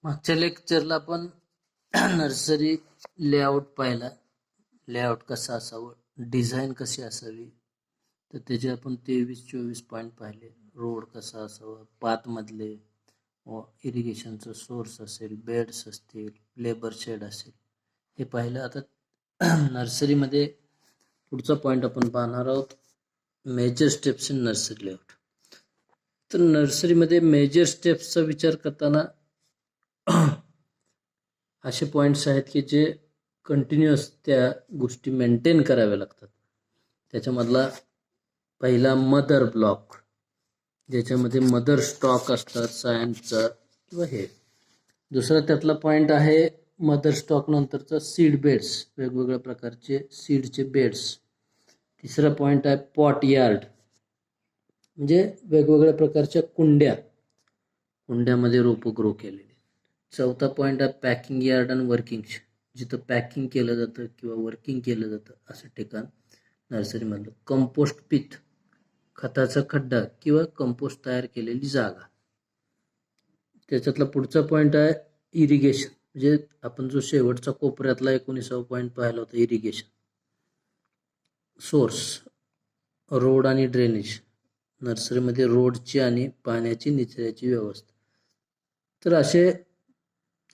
मागच्या लेक्चरला आपण nursery layout पाहिला. लेआउट कसा असावं, डिझाईन कशी असावी, तर त्याचे आपण 23-24 पॉईंट पाहिले. रोड कसा असावा, पाथमधले इरिगेशनचं सोर्स असेल, बेड्स असतील, लेबर शेड असेल, हे पाहिलं. आता नर्सरीमध्ये पुढचा पॉईंट आपण पाहणार आहोत, major steps in nursery layout. तर नर्सरीमध्ये मेजर स्टेप्सचा विचार करताना असे पॉईंट्स आहेत की जे कंटिन्युअस त्या गोष्टी मेंटेन कराव्या लागतात. त्याच्यामधला पहिला मदर ब्लॉक, ज्याच्यामध्ये मदर स्टॉक असतात सायन्सचा किंवा हे. दुसरा त्यातला पॉईंट आहे मदर स्टॉक नंतरचा सीड बेड्स, वेगवेगळ्या प्रकारचे सीडचे बेड्स. तिसरा पॉईंट आहे पॉट यार्ड, म्हणजे वेगवेगळ्या प्रकारच्या कुंड्यामध्ये रोपं ग्रो केलेली. चौथा पॉईंट आहे पॅकिंग यार्ड आणि वर्किंग, जिथं पॅकिंग केलं जातं किंवा वर्किंग केलं जातं असं ठिकाण नर्सरीमधलं. कंपोस्ट पिट, खताचा खड्डा किंवा कंपोस्ट तयार केलेली जागा. त्याच्यातला पुढचा पॉईंट आहे इरिगेशन, म्हणजे आपण जो शेवटचा कोपऱ्यातला 19वा पॉईंट पाहिला होता, इरिगेशन सोर्स, रोड आणि ड्रेनेज. नर्सरीमध्ये रोडची आणि पाण्याची निचऱ्याची व्यवस्था. तर असे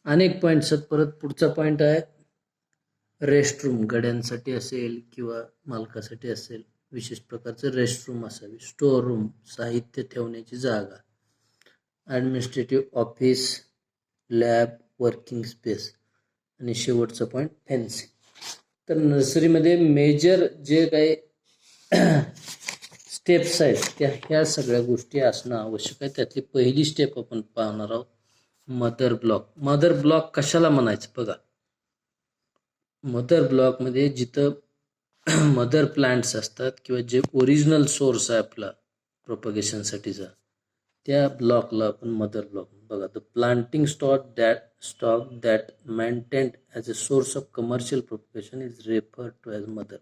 अनेक पॉईंट्स आहेत. परत पुढचा पॉईंट आहे रेस्टरूम, गड्यांसाठी असेल किंवा मालकासाठी असेल, विशेष प्रकारचं रेस्टरूम असावी. स्टोअर रूम, साहित्य ठेवण्याची जागा. Administrative office, lab, working space. आणि शेवटचा पॉईंट फेन्सिंग. तर नर्सरीमध्ये मेजर जे काही स्टेप्स आहेत त्या ह्या सगळ्या गोष्टी असणं आवश्यक आहे. त्यातली पहिली स्टेप आपण पाहणार आहोत, मदर ब्लॉक. मदर ब्लॉक कशाला म्हणायचं बघा. मदर ब्लॉकमध्ये जिथं मदर प्लांट्स असतात किंवा जे ओरिजिनल सोर्स आहे आपला प्रोपगेशनसाठीचा, त्या ब्लॉकला आपण मदर ब्लॉक बघा. The planting stock that maintained as a source of commercial propagation is referred to as mother.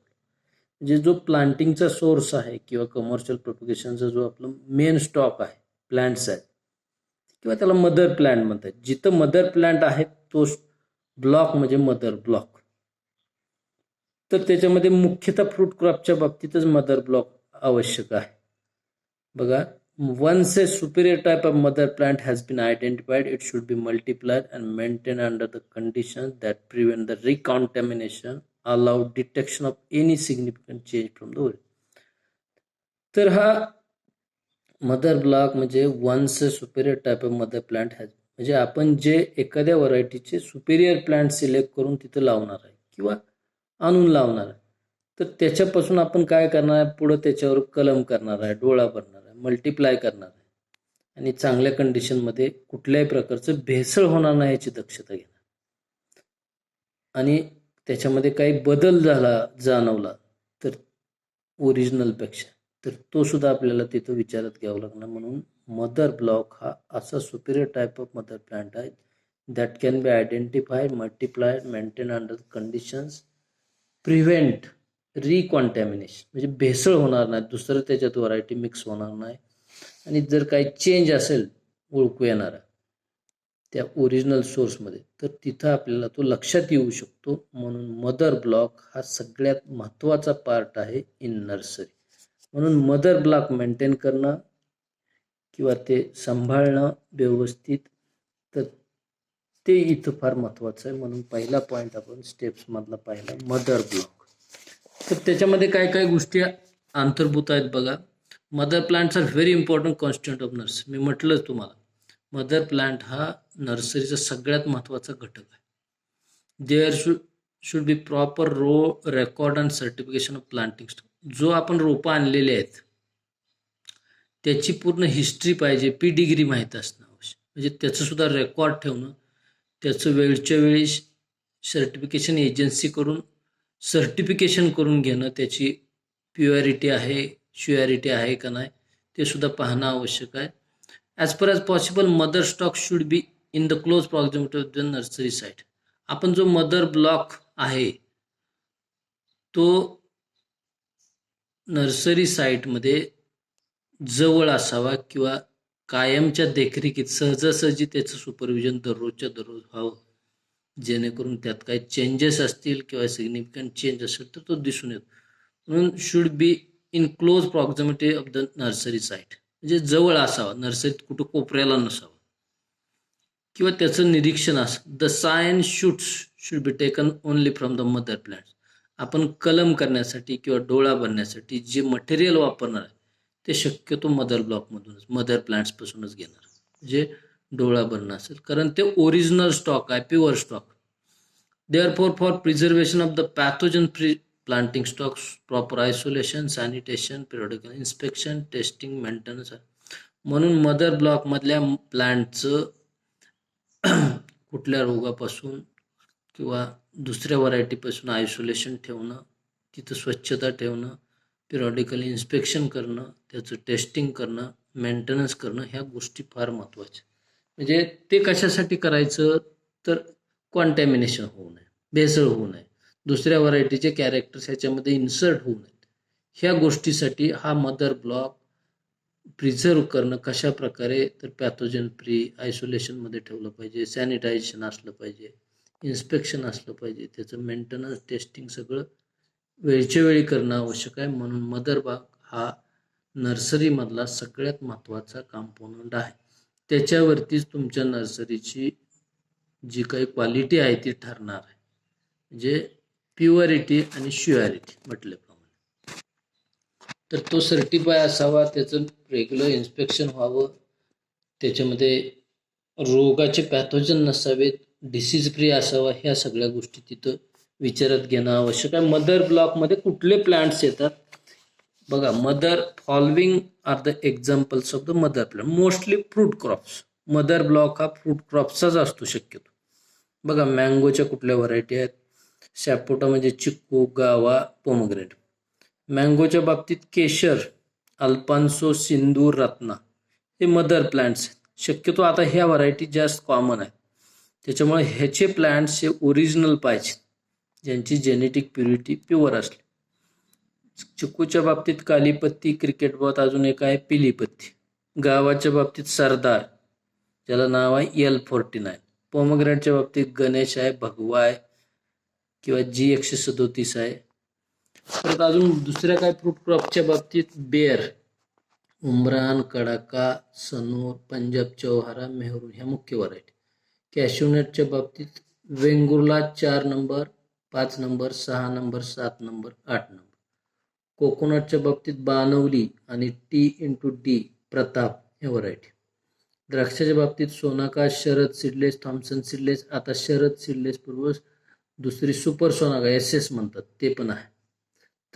म्हणजे जो प्लांटिंगचा सोर्स आहे किंवा कमर्शियल प्रोपगेशनचा जो आपलं मेन स्टॉक आहे, प्लांट्स आहेत, किंवा त्याला मदर प्लांट म्हणतात. जिथं मदर प्लांट आहे तो ब्लॉक म्हणजे मदर ब्लॉक. तर त्याच्यामध्ये मुख्यतः फ्रूट क्रॉपच्या बाबतीतच मदर ब्लॉक आवश्यक आहे. बघा, once a superior type of mother plant has been identified, it should be multiplied and maintained under the conditions that prevent the recontamination, allow detection of any significant change from the origin. तर हा mother block म्हणजे once a superior type of mother plant has, म्हणजे आपण जे एखाद्या व्हरायटीचे superior plant select करून तिथं लावणार आहे किंवा आणून लावणार आहे, तर त्याच्यापासून आपण काय करणार आहे, पुढं त्याच्यावर कलम करणार आहे, डोळा भरणार आहे, मल्टिप्लाय करणार आहे आणि चांगल्या कंडिशनमध्ये कुठल्याही प्रकारचं भेसळ होणार नाही याची दक्षता घेणार. आणि त्याच्यामध्ये काही बदल जाणवला तर ओरिजिनलपेक्षा, तर तो सुद्धा आपल्याला तिथं विचारात घ्यावं लागणार. म्हणून मदर ब्लॉक हा असा superior type of mother plant आहे that can be identified, multiplied, maintain under conditions, prevent recontamination, म्हणजे भेसळ होणार नाही, दुसरं त्याच्यात व्हरायटी मिक्स होणार नाही, आणि जर काही चेंज असेल ओळखू येणारा त्या ओरिजिनल सोर्समध्ये, तर तिथं आपल्याला तो लक्षात येऊ शकतो. म्हणून मदर ब्लॉक हा सगळ्यात महत्त्वाचा पार्ट आहे इन नर्सरी. म्हणून मदर ब्लॉक मेंटेन करणं किंवा ते सांभाळणं व्यवस्थित, तर ते इथं फार महत्त्वाचं आहे. म्हणून पहिला पॉईंट आपण स्टेप्समधला पाहिला, मदर ब्लॉक. तर त्याच्यामध्ये काय काय गोष्टी अंतर्भूत आहेत बघा. Mother plants are very important constituent of nursery. मी म्हटलंच तुम्हाला, मदर प्लांट हा नर्सरीचा सगळ्यात महत्त्वाचा घटक आहे. There should be proper record and certification of planting stock. जो आपण रोपं आणलेले आहेत त्याची पूर्ण हिस्ट्री पाहिजे, पिडिग्री माहीत असणं आवश्यक, म्हणजे त्याचं सुद्धा रेकॉर्ड ठेवणं, त्याचं वेळच्या वेळी सर्टिफिकेशन एजन्सीकडून सर्टिफिकेशन करून घेणं, त्याची प्युअरिटी आहे, श्युअरिटी आहे का नाही ते सुद्धा पाहणं आवश्यक आहे. As per as possible mother stock should be in the close proximity of the nursery site. आपण जो मदर ब्लॉक आहे तो नर्सरी साईटमध्ये जवळ असावा किंवा कायमच्या देखरेखीत सहजासहजी त्याचं सुपरविजन दररोजच्या दररोज व्हावं, जेणेकरून त्यात काही चेंजेस असतील किंवा सिग्निफिकंट चेंज असेल तर तो दिसून येतो. म्हणून should be in close proximity of the nursery site, म्हणजे जवळ असावा, नर्सरीत कुठं कोपऱ्याला नसावा किंवा त्याचं निरीक्षण असं. The science should be taken only from the mother plants. आपण कलम करण्यासाठी किंवा डोळा बनण्यासाठी जे मटेरियल वापरणार आहे ते शक्यतो मदर ब्लॉकमधूनच, मदर प्लांट्सपासूनच घेणार, जे डोळा बनणं असेल, कारण ते ओरिजिनल स्टॉक आहे, pure stock. Therefore, for preservation of the pathogen-free planting stocks, proper isolation, sanitation, periodical inspection, testing, maintenance. म्हणून मदर ब्लॉक मधल्या प्लांटचं कुठल्या रोगापासून किंवा दुसऱ्या व्हरायटीपासून आयसोलेशन ठेवणं, तिथं स्वच्छता ठेवणं, पिरियॉडिकली इन्स्पेक्शन करणं, त्याचं टेस्टिंग करणं, मेंटेनन्स करणं, ह्या गोष्टी फार महत्त्वाच्या. म्हणजे ते कशासाठी करायचं तर कॉन्टॅमिनेशन होऊ नये, भेसळ होऊ नये, दुसऱ्या व्हरायटीचे कॅरेक्टर्स ह्याच्यामध्ये इन्सर्ट होऊ नयेत, ह्या गोष्टीसाठी हा मदर ब्लॉक प्रिझर्व करणं. कशा प्रकारे तर पॅथोजन फ्री आयसोलेशनमध्ये ठेवलं पाहिजे, सॅनिटायझेशन असलं पाहिजे, इन्स्पेक्शन असलं पाहिजे, त्याचं मेंटेनन्स टेस्टिंग सगळं वेळच्या वेळी करणं आवश्यक आहे. म्हणून मदर ब्लॉक हा नर्सरीमधला सगळ्यात महत्त्वाचा कंपोनंट आहे. त्याच्यावरतीच तुमच्या नर्सरीची जी काही क्वालिटी आहे ती ठरणार आहे, म्हणजे प्युअरिटी आणि श्युअरिटी म्हटल्याप्रमाणे. तर तो सर्टिफाय असावा, त्याचं रेग्युलर इन्स्पेक्शन व्हावं, त्याच्यामध्ये रोगाचे पॅथोजन नसावेत, डिसीज फ्री असावा, ह्या सगळ्या गोष्टी तिथं विचारात घेणं आवश्यक आहे. मदर ब्लॉकमध्ये कुठले प्लांट्स येतात बघा. Mother following are the examples of the mother plant. Mostly fruit crops. Mother block हा फ्रूट क्रॉप्सचाच असतो शक्यतो. बघा, मँगोच्या कुठल्या व्हरायटी आहेत, सॅपोटा म्हणजे चिक्कू, गावा, पोमग्रेनेट. मँगोच्या बाबतीत केशर, अल्फान्सो, सिंदूर, रत्ना हे मदर प्लांट्स आहेत. शक्यतो आता ह्या व्हरायटी जास्त कॉमन आहेत, त्याच्यामुळे ह्याचे प्लांट्स हे ओरिजिनल पाहिजे, ज्यांची जेनेटिक प्युरिटी प्युअर असली. चिक्कूच्या बाबतीत कालीपत्ती, क्रिकेट बॉत, अजून एक आहे पिलीपत्ती. गावाच्या बाबतीत सरदार, ज्याला नाव आहे L49. पोमग्रेनेटच्या बाबतीत गणेश आहे, भगवा आहे किंवा G137 आहे. परत अजून दुसऱ्या काय फ्रूट क्रॉपच्या बाबतीत बेर, उमरान, कडाका, सनोर, पंजाब चौहारा, मेहरू ह्या मुख्य व्हरायटी. कॅशूनटच्या बाबतीत Vengurla 4 number, 5 number, 6 number, 7 number, 8 number. कोकोनटच्या बाबतीत बानवली आणि T/D प्रताप ह्या व्हरायटी. द्राक्षाच्या बाबतीत Sonaka, Sharad seedless, Thompson seedless. आता शरद सीडलेस पूर्व दुसरी सुपर सोनाका SS म्हणतात, ते पण आहे.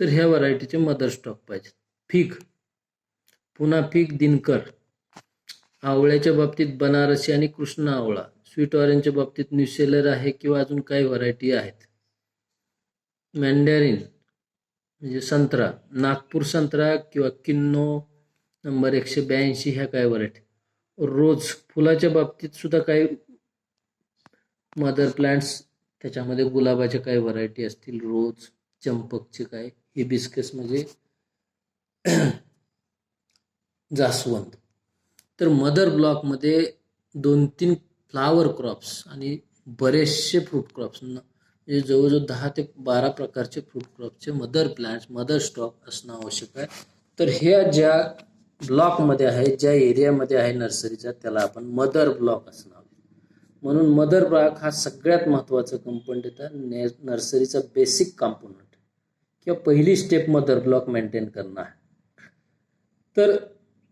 तर ह्या व्हरायटीचे मदर स्टॉक पाहिजे. फिग, पुन्हा फिग दिनकर. आवळ्याच्या बाबतीत बनारसी आणि कृष्ण आवळा. स्वीट ऑरेंजच्या बाबतीत न्यूसेलर आहे किंवा अजून काही व्हरायटी आहेत. मॅन्डॅरिन म्हणजे संत्रा, नागपूर संत्रा किंवा किन्नो नंबर 182 ह्या काय व्हरायटी. रोज फुलाच्या बाबतीत सुद्धा काही मदर प्लांट्स, त्याच्यामध्ये गुलाबाच्या काही व्हरायटी असतील, रोज, चंपकचे काय, हिबिस्कस म्हणजे जास्वंद. तर मदर ब्लॉकमध्ये 2-3 फ्लावर क्रॉप्स आणि बरेचसे फ्रूट क्रॉप्स, म्हणजे जवळजवळ 10 ते 12 प्रकारचे फ्रूट क्रॉपचे मदर प्लांट्स, मदर स्टॉक असणं आवश्यक आहे. तर ह्या ज्या ब्लॉकमध्ये आहे, ज्या एरियामध्ये आहे नर्सरीचा, त्याला आपण मदर ब्लॉक असं नाव. म्हणून मदर ब्लॉक हा सगळ्यात महत्त्वाचा कंपोनंट आहे, नर्सरीचा बेसिक कंपोनंट किंवा पहिली स्टेप मदर ब्लॉक मेंटेन करणं आहे. तर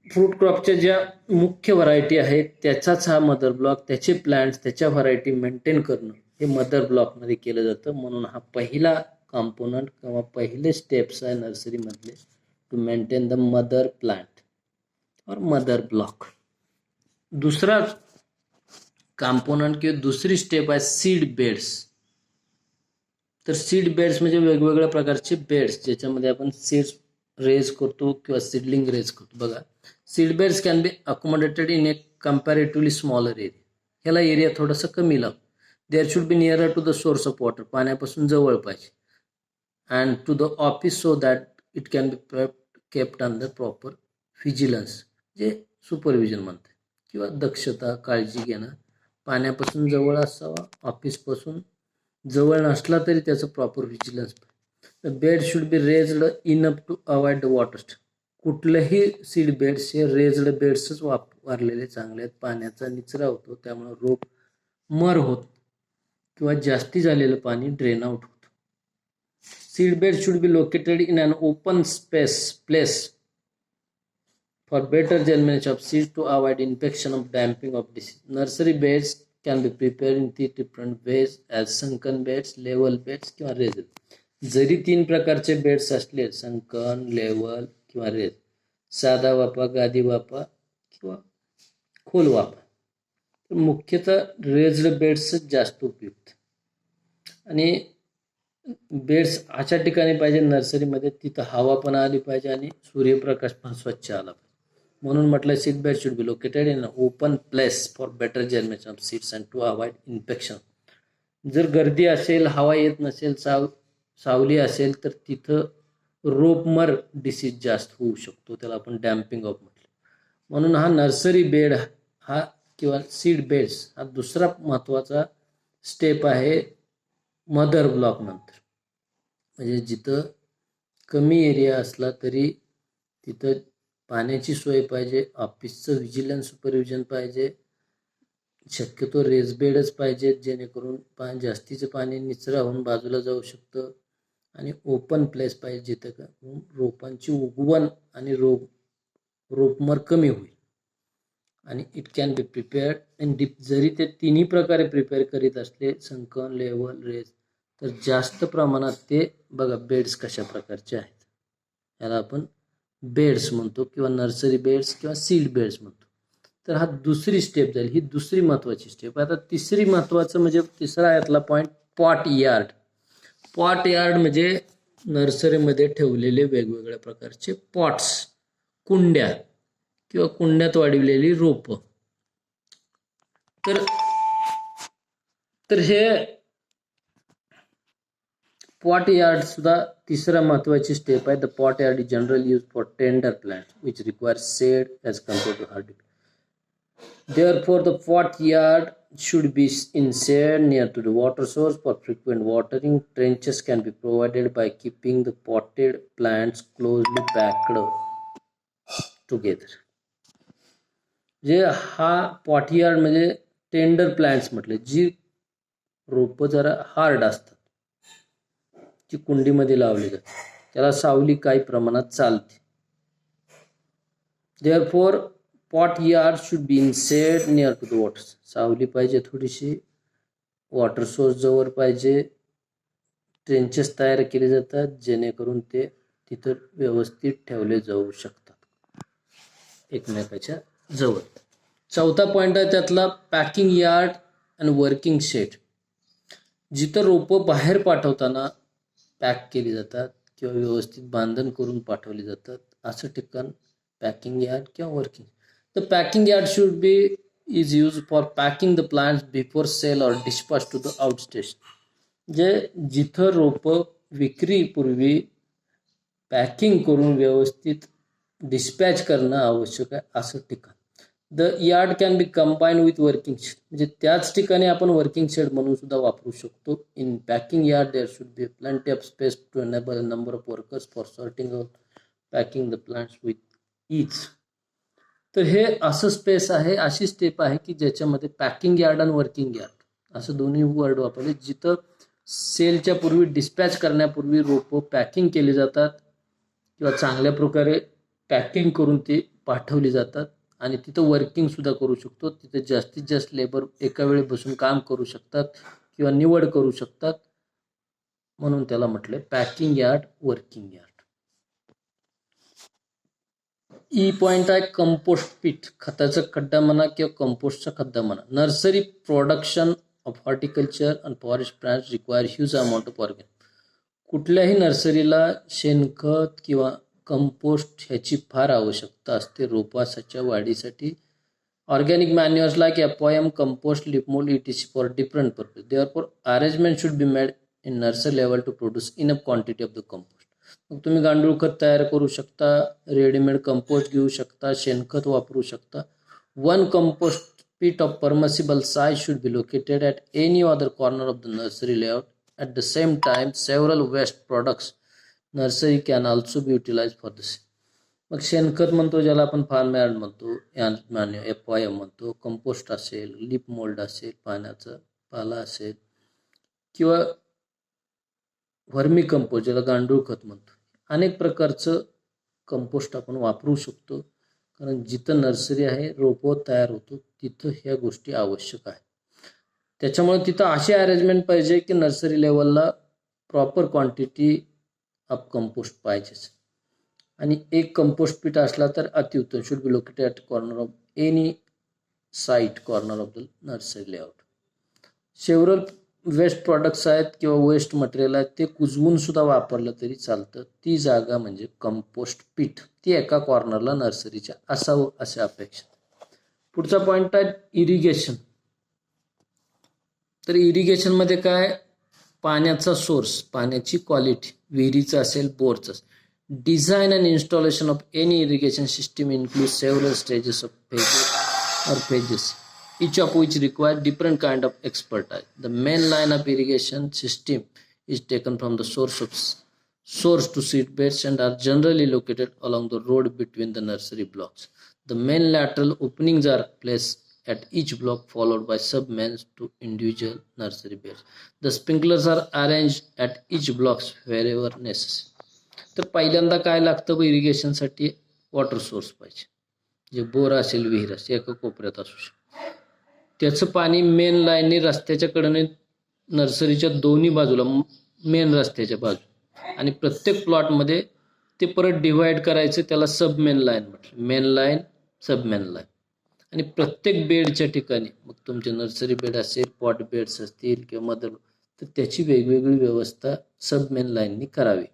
फ्रूट क्रॉपच्या ज्या मुख्य व्हरायटी आहेत त्याचाच हा मदर ब्लॉक, त्याचे प्लांट्स, त्याच्या व्हरायटी मेंटेन करणं हे मदर ब्लॉकमध्ये केलं जातं. म्हणून हा पहिला कंपोनंट किंवा पहिले स्टेप्स आहे नर्सरीमधले, to maintain the mother plant और मदर ब्लॉक. दुसरा कंपोनंट किंवा दुसरी स्टेप आहे सीड बेड्स. तर सीड बेड्स म्हणजे वेगवेगळ्या प्रकारचे बेड्स, ज्याच्यामध्ये आपण सीड्स रेज करतो किंवा सीडलिंग रेज करतो. बघा, seed beds can be accommodated in a comparatively smaller area. ह्याला एरिया थोडासा कमी लागतो. There should be nearer to the source of water, पाण्यापासून जवळ पाहिजे, and to the office so that it can be kept under proper vigilance, जे supervision म्हणते. किंवा दक्षता काळजी घेणं, पाण्यापासून जवळ असावा, ऑफिसपासून जवळ नसला तरी त्याचं proper vigilance. The bed should be raised enough to avoid the water. कुठलेही सीड बेड्स हे रेज्ड बेड्सच वापरलेले चांगले आहेत. पाण्याचा निचरा होतो, त्यामुळे रोप मर होत किंवा जास्ती झालेलं पाणी ड्रेन आउट होतं. Seed bed should be located in an open place for better germination of seeds to avoid infection of damping of disease. Nursery beds can be prepared in 3 different ways as sunken beds, level beds किंवा raised. जरी 3 प्रकारचे beds असले, sunken, level किंवा raise, साधा वापा, गादी वापा किंवा खोल वापा, तर मुख्यतः रेज्ड बेड्सच जास्त उपयुक्त. आणि बेड्स अशा ठिकाणी पाहिजे नर्सरीमध्ये तिथं हवा पण आली पाहिजे आणि सूर्यप्रकाश पण स्वच्छ आला पाहिजे. म्हणून म्हटलं seed bed should be located in open place for better germination of seeds and to avoid infection. जर गर्दी असेल, हवा येत नसेल, सावली असेल, तर तिथं रोपमर डिसीज जास्त होऊ शकतो. त्याला आपण डॅम्पिंग ऑफ म्हटलं. म्हणून हा नर्सरी बेड हा किंवा सीड बेड्स हा दुसरा महत्त्वाचा स्टेप आहे मदर ब्लॉक नंतर. म्हणजे जिथं कमी एरिया असला तरी तिथं पाण्याची सोय पाहिजे, ऑफिसचं व्हिजिलन्स सुपरविजन पाहिजे, शक्यतो रेज बेडच पाहिजेत जेणेकरून जास्तीचं पाणी निचरा होऊन बाजूला जाऊ शकतं. आणि ओपन प्लेस पाहिजे जिथं रोपांची उगवण आणि रोपमर कमी होईल. आणि it can B prepared and deep. जरी ते तिन्ही प्रकारे प्रिपेअर करीत असले, संकन, लेवल, रेज, तर जास्त प्रमाणात ते बघा बेड्स कशा प्रकारचे आहेत. याला आपण बेड्स म्हणतो किंवा नर्सरी बेड्स किंवा सीड बेड्स म्हणतो. तर हा दुसरी स्टेप जाईल. ही दुसरी महत्त्वाची स्टेप. आता तिसरी महत्त्वाचं म्हणजे तिसरा यातला point pot yard. Pot yard म्हणजे नर्सरीमध्ये ठेवलेले वेगवेगळ्या प्रकारचे पॉट्स, कुंड्या किंवा कुंड्यात वाढवलेली रोपं. तर हे पॉट यार्ड सुद्धा तिसरा महत्त्वाची स्टेप आहे. The pot yard is general use for tender plants which require shade as compared to hard. Therefore, the pot yard should be in shade near to the water source for frequent watering. Trenches can be provided by keeping the potted plants closely packed together. जे हा pot yard म्हणजे tender plants म्हटले, जी रोपं जरा hard असतात, जी कुंडीमध्ये लावली जातात, त्याला सावली काही प्रमाणात चालते. Therefore, pot yard should be in shade near to the water. सावली पाहिजे थोडीशी, वॉटर सोर्स जवळ पाहिजे. ट्रेंचेस तयार केले जातात जेणेकरून ते तिथं व्यवस्थित ठेवले जाऊ शकतात एकमेकाच्या जवळ. चौथा पॉईंट आहे त्यातला packing yard and working shed. जिथं रोपं बाहेर पाठवताना पॅक केली जातात किंवा व्यवस्थित बांधण करून पाठवली जातात, असं ठिकाण पॅकिंग यार्ड किंवा working. The packing yard should be is used for packing the plants before sale or dispatch to the outstation. जे जिथं रोपं विक्रीपूर्वी पॅकिंग करून व्यवस्थित डिस्पॅच करणं आवश्यक आहे असं ठिकाण. The yard can be combine with working shed. म्हणजे त्याच ठिकाणी आपण वर्किंग शेड म्हणून सुद्धा वापरू शकतो. In packing yard there should be plenty of space to enable a number of workers for sorting out packing the plants with ease. तर हे असं स्पेस आहे, अशी स्टेप आहे की ज्याच्यामध्ये पॅकिंग यार्ड आणि वर्किंग यार्ड असं दोन्ही वर्ड वापरले. जिथं सेलच्या पूर्वी डिस्पॅच करण्यापूर्वी रोपं पॅकिंग केली जातात किंवा चांगल्या प्रकारे पॅकिंग करून ती पाठवली जातात. आणि तिथं वर्किंग सुद्धा करू शकतो. तिथे जास्तीत जास्त लेबर एका वेळी बसून काम करू शकतात किंवा निवड करू शकतात. म्हणून त्याला म्हटलंय packing yard, working yard. E point आहे कंपोस्ट पीट. खताचा खड्डा म्हणा किंवा कंपोस्टचा खड्डा म्हणा. Nursery production of horticulture and forest plants require huge amount of organic. कुठल्याही नर्सरीला शेणखत किंवा कंपोस्ट ह्याची फार आवश्यकता असते रोपाच्या वाढीसाठी. ऑर्गॅनिक मॅन्युअर्स लाईक एपोयम, compost, leaf mould, etc for different purpose. Therefore arrangement should be made in nursery level to produce enough quantity of the compost. मग तुम्ही गांडूळ खत तयार करू शकता, रेडीमेड कंपोस्ट घेऊ शकता, शेणखत वापरू शकता. One compost pit of permissible size should be located at any other corner of the nursery layout. At the same time, several waste products nursery can also be utilized for the same. मग शेणखत म्हणतो, ज्याला आपण form yard म्हणतो, FYM म्हणतो, compost असेल, lip mould असेल, पाण्याचा पाला असेल, किंवा व्हर्मी कंपोस्ट ज्याला गांडूळ खत म्हणतो, अनेक प्रकारचं कंपोस्ट आपण वापरू शकतो. कारण जिथं नर्सरी आहे, रोपं तयार होतो, तिथं ह्या गोष्टी आवश्यक आहे. त्याच्यामुळे तिथं अशी अरेंजमेंट पाहिजे की नर्सरी लेवलला प्रॉपर क्वांटिटी ऑफ कंपोस्ट पाहिजेच. आणि एक कंपोस्ट पीट असला तर अतिउत्तम. Should be located at corner of any site corner of the nursery layout. Several waste products आहेत किंवा वेस्ट मटेरियल आहेत, ते कुजवून सुद्धा वापरलं तरी चालतं. ती जागा म्हणजे कंपोस्ट पीट, ती एका कॉर्नरला नर्सरीच्या असावं असे अपेक्षित. पुढचा पॉईंट आहे इरिगेशन. तर इरिगेशनमध्ये काय, पाण्याचा सोर्स, पाण्याची क्वालिटी, विहिरीचं असेल, बोरचं असेल. Design and installation of any irrigation system includes several stages of phases, each of which require different kind of expertise. The main line of irrigation system is taken from the source to seed beds and are generally located along the road between the nursery blocks. The main lateral openings are placed at each block, followed by sub-mains to individual nursery beds. The sprinklers are arranged at each blocks wherever necessary. तर पहिल्यांदा काय लागतं इरिगेशनसाठी, water source पाहिजे. जे bore असेल, विहीर असेल, एका कोपऱ्यात असू शकते. त्याचं पाणी मेन लाईनने रस्त्याच्या कडेने नर्सरीच्या दोन्ही बाजूला, मेन रस्त्याच्या बाजू, आणि प्रत्येक प्लॉटमध्ये ते परत डिव्हाइड करायचं. त्याला सब मेन लाईन म्हटलं. मेन लाईन, सब मेन लाईन. आणि प्रत्येक बेडच्या ठिकाणी, मग तुमचे नर्सरी बेड असेल, पॉट बेड्स असतील किंवा मदर, तर त्याची वेगवेगळी व्यवस्था सब मेन लाईननी करावी.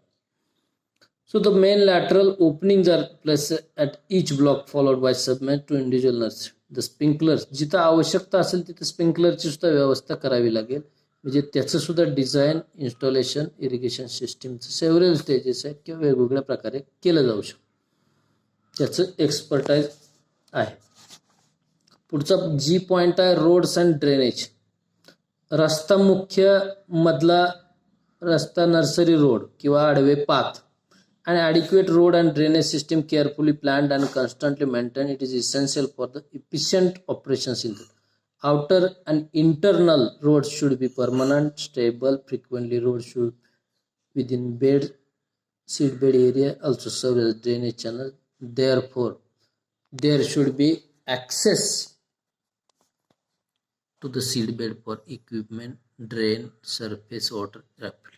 So the main lateral openings are placed at each block, followed by submain to individual nursery. The sprinklers, जिथं आवश्यकता असेल तिथं स्प्रिंकलरची सुद्धा व्यवस्था करावी लागेल. म्हणजे त्याचं सुद्धा डिझाईन, इन्स्टॉलेशन, इरिगेशन सिस्टीमचं सेव्हरल स्टेजेस आहेत किंवा वेगवेगळ्या प्रकारे केलं जाऊ शकतं. त्याचं एक्सपर्टाईज आहे. पुढचा जी पॉईंट आहे, रोड्स अँड ड्रेनेज. रस्ता, मुख्य मधला रस्ता, नर्सरी रोड किंवा आडवे path. An adequate road and drainage system carefully planned and constantly maintained, it is essential for the efficient operations in the outer and internal roads should be permanent, stable, frequently roads should within seed bed area also serve as drainage channel. Therefore, there should be access to the seed bed for equipment, drain surface water rapidly.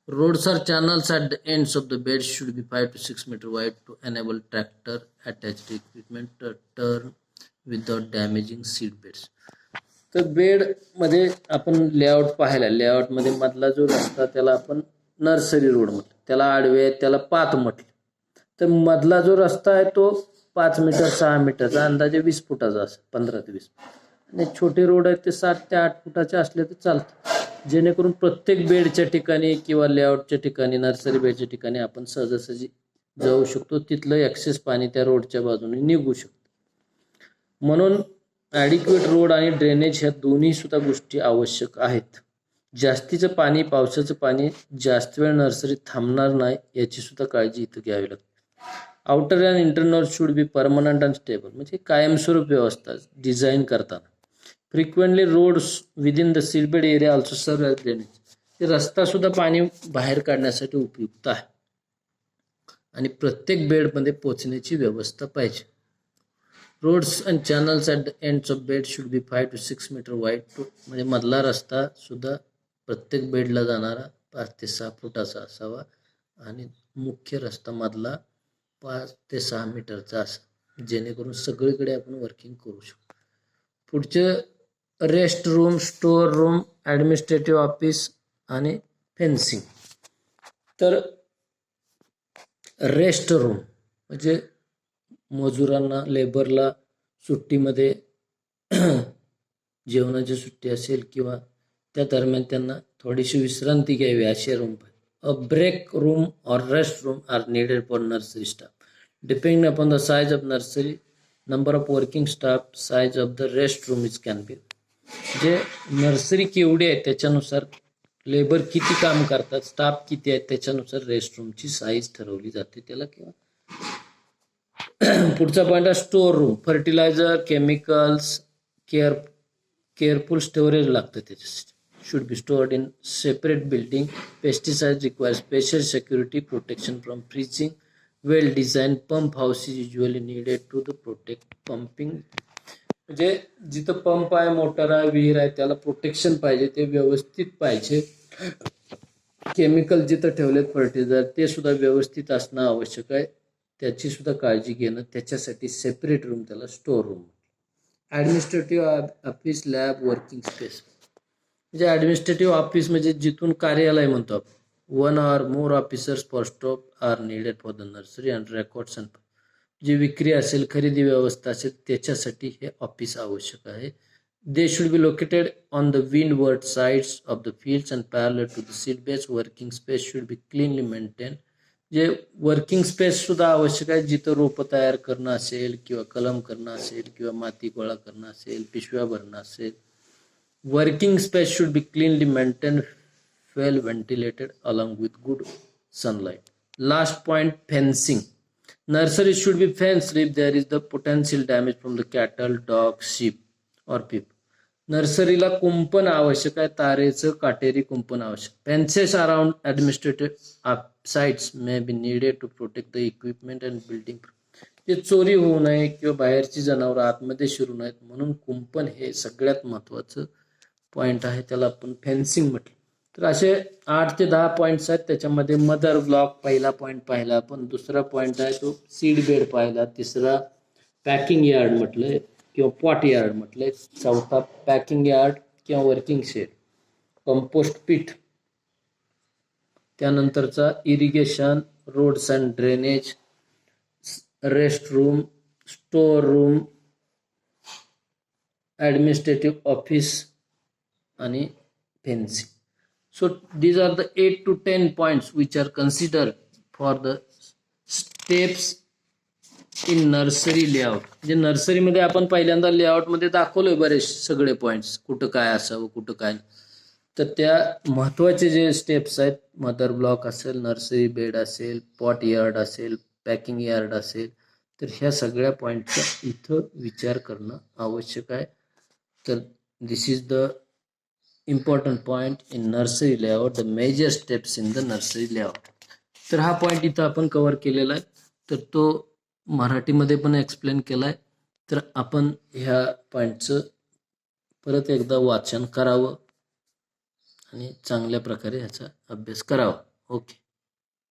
Roads or channels at the ends of the bed should be 5 to 6 meters wide to enable tractor attached equipment to turn without damaging seed beds. तर bed मध्ये आपण layout पाहायला, layout मध्ये मधला जो रस्ता त्याला आपण नर्सरी रोड म्हटलं, त्याला आडवे त्याला पाथ म्हटलं. तर मधला जो रस्ता आहे तो 5 मीटर 6 मीटरचा, अंदाजे 20 फुटाचा असेल, 15 ते 20. आणि छोटे रोड आहेत ते 7 ते 8 फुटाचे असले तर चालतं. जेणेकरून प्रत्येक बेडच्या ठिकाणी किंवा लेआउटच्या ठिकाणी, नर्सरी बेडच्या ठिकाणी आपण सहजासहजी जाऊ शकतो. तिथलं ॲक्सेस पाणी त्या रोडच्या बाजूने निघू शकतं. म्हणून ॲडिक्वेट रोड आणि ड्रेनेज ह्या दोन्ही सुद्धा गोष्टी आवश्यक आहेत. जास्तीचं पाणी, पावसाचं पाणी जास्त वेळ नर्सरीत थांबणार नाही याची सुद्धा काळजी इथं घ्यावी लागते. Outer and internal should be permanent and stable, म्हणजे कायमस्वरूप व्यवस्था डिझाईन करताना. Frequently roads within the seedbed area also serve as drainage. ते रस्ता सुद्धा पाणी बाहेर काढण्यासाठी उपयुक्त आहे. आणि प्रत्येक बेडमध्ये पोचण्याची व्यवस्था पाहिजे. Roads and channels at the ends of bed should be 5 to 6 metre wide too, म्हणजे मधला रस्ता सुद्धा प्रत्येक बेडला जाणारा 5 ते 6 फुटाचा असावा. आणि मुख्य रस्ता मधला 5 ते 6 मीटरचा असा, जेणेकरून सगळीकडे आपण वर्किंग करू शकतो. पुढचे rest room, store room, administrative office आणि फेन्सिंग. तर रेस्ट रूम म्हणजे मजुरांना, लेबरला सुट्टीमध्ये जेवणाची सुट्टी असेल किंवा त्या दरम्यान त्यांना थोडीशी विश्रांती घ्यावी असे room. A break room or rest room are needed for nursery staff. Depending upon the size of nursery, number of working staff, size of the rest room is can be. जे नर्सरी केवढी आहे त्याच्यानुसार labour किती काम करतात, staff किती आहे त्याच्यानुसार रेस्ट रूमची साईज ठरवली जाते त्याला. किंवा पुढचा पॉईंट आहे store room. Fertiliser, chemicals, careful storage लागतं त्याच्यासाठी. should be stored in separate building. Pesticides require special security protection from freezing. Well-designed pump house is usually needed to the protect pumping. म्हणजे जिथं पंप आहे, motor आहे, विहीर आहे त्याला protection पाहिजे, ते व्यवस्थित पाहिजे. केमिकल जिथं ठेवलेत फर्टिलायझर ते सुद्धा व्यवस्थित असणं आवश्यक आहे, त्याची सुद्धा काळजी घेणं. त्याच्यासाठी सेपरेट रूम त्याला store room. Administrative office, lab, working space. म्हणजे ॲडमिनिस्ट्रेटिव्ह ऑफिस म्हणजे जिथून कार्यालय म्हणतो आपण. 1 or more officers per stop are needed for the nursery and records and. जी विक्री असेल, खरेदी व्यवस्था असेल त्याच्यासाठी हे ऑफिस आवश्यक आहे. They should be located on the windward sides of the fields and parallel to the seed beds. Working space should be cleanly maintain. जे वर्किंग स्पेस सुद्धा आवश्यक आहे, जिथं रोपं तयार करणं असेल किंवा कलम करणं असेल किंवा माती गोळा करणं असेल, पिशव्या भरणं असेल. Working space should be cleanly maintained, well ventilated along with good sunlight. Last point, fencing. Nursery should be fenced if there is the potential damage from the cattle, dogs, sheep or people. नर्सरीला कुंपण आवश्यक आहे, तारेचं काटेरी कुंपण आवश्यक. Fences around administrative sites may be needed to protect the equipment and building. ते चोरी होऊ नये किंवा बाहेरची जनावरं आतमध्ये शिरू नयेत म्हणून कुंपण हे सगळ्यात महत्वाचं पॉईंट आहे, त्याला आपण फेन्सिंग म्हटलं. तर असे 8 ते 10 पॉईंट्स आहेत. त्याच्यामध्ये मदर ब्लॉक पहिला पॉईंट पाहिला आपण, दुसरा पॉईंट आहे तो सीड बेड पाहिला, तिसरा पॅकिंग यार्ड म्हटलंय किंवा पॉट यार्ड म्हटलंय, चौथा पॅकिंग यार्ड किंवा वर्किंग शेड, कंपोस्ट पीट, त्यानंतरचा irrigation, roads and drainage, rest room, store room, administrative office आणि fencing. So these are the 8 to 10 points which are considered for the steps in nursery layout. म्हणजे नर्सरीमध्ये आपण पहिल्यांदा लेआउटमध्ये दाखवलोय बरेच सगळे पॉइंट्स, कुठं काय असावं कुठं काय. तर त्या महत्वाचे जे स्टेप्स आहेत, मदर ब्लॉक असेल, नर्सरी बेड असेल, पॉट यार्ड असेल, पॅकिंग यार्ड असेल, तर ह्या सगळ्या पॉइंटचा इथं विचार करणं आवश्यक आहे. तर this is the important point in nursery layout, the major steps in the nursery layout. तर हा पॉइंट इथं आपण कव्हर केलेला आहे, तर तो मराठीमध्ये पण एक्सप्लेन केलाय. तर आपण ह्या पॉइंटचं परत एकदा वाचन करावं आणि चांगल्या प्रकारे ह्याचा अभ्यास करावा. ओके.